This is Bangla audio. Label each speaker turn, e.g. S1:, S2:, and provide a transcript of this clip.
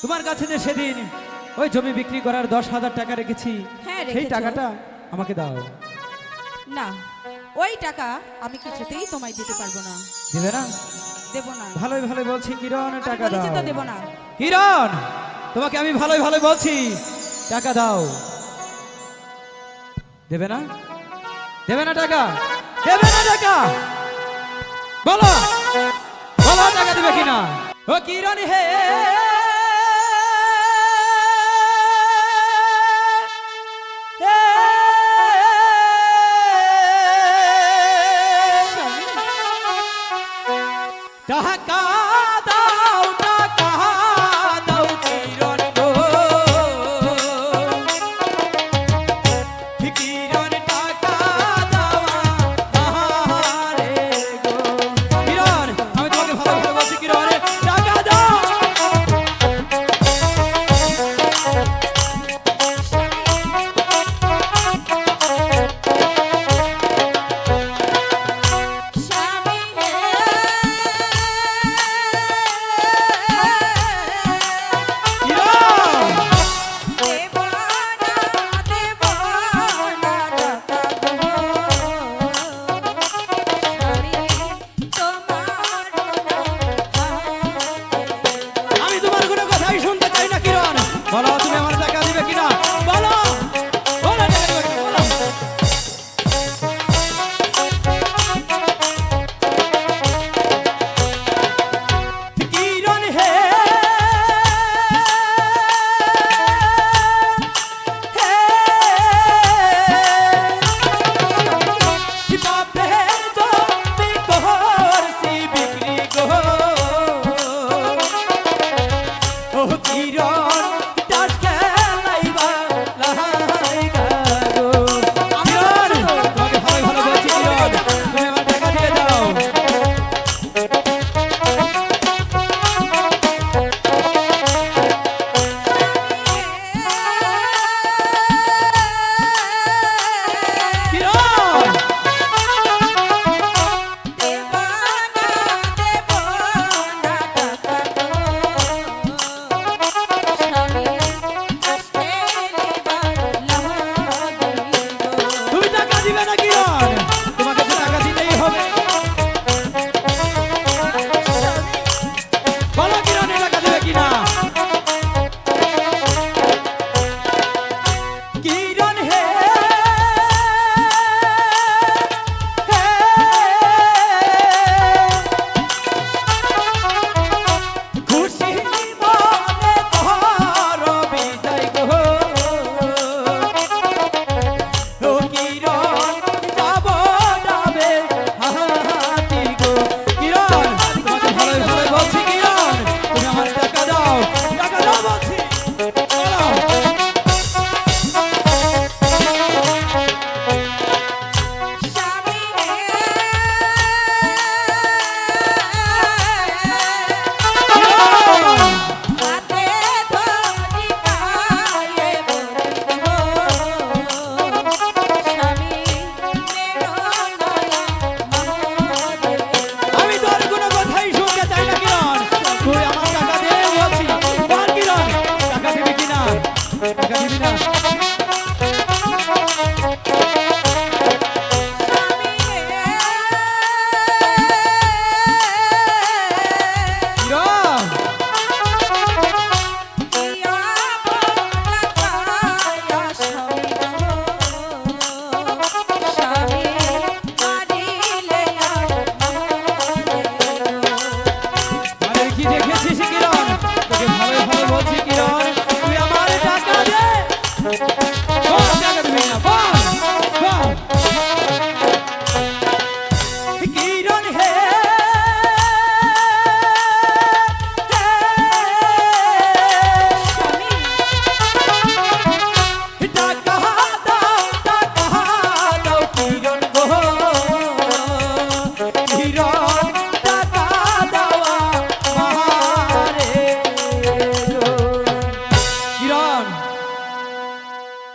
S1: তোমার কাছে যে সেদিন ওই জমি বিক্রি করার 10,000 টাকা রেখেছি,
S2: হ্যাঁ,
S1: সেই
S2: রেখেছো।
S1: টাকাটা আমাকে দাও।
S2: না, ওই টাকা আমি কিছুতেই তোমায় দিতে পারবো না।
S1: দিবে না?
S2: দেব না।
S1: ভালোই ভালোই বলছি কিরণ,
S2: আমি
S1: টাকা
S2: বলেছি
S1: দাও।
S2: তো দেব না।
S1: কিরণ, তোমাকে আমি ভালোই ভালোই বলছি, টাকা দাও। দেবে না? দেবে না টাকা? দেবে না টাকা? বলো বলো, টাকা দেবে কিনা? ও কিরণ হে, টাকা দাও, টাকা দাও কিরণ গো, কিরণ টাকা দাও আমারে গো। কিরণ, আমি তোমাকে ভালো ভালো বলছি, কিরণ টাকা দাও।
S2: স্বামী হে,
S1: কিরণ,
S2: দেব না, দেব না টাকা গো। স্বামী, তোমার হাতে।
S1: আমি তোমার কোনো কথাই শুনতে চাই না কিরণ। বলো তুমি আমার টাকা দিবে কিনা? বলো বলো, টাকা দিবে কিনা? বলো। কিরণ হে, বাপের জমি করছি বিক্রি গো। ও কিরণ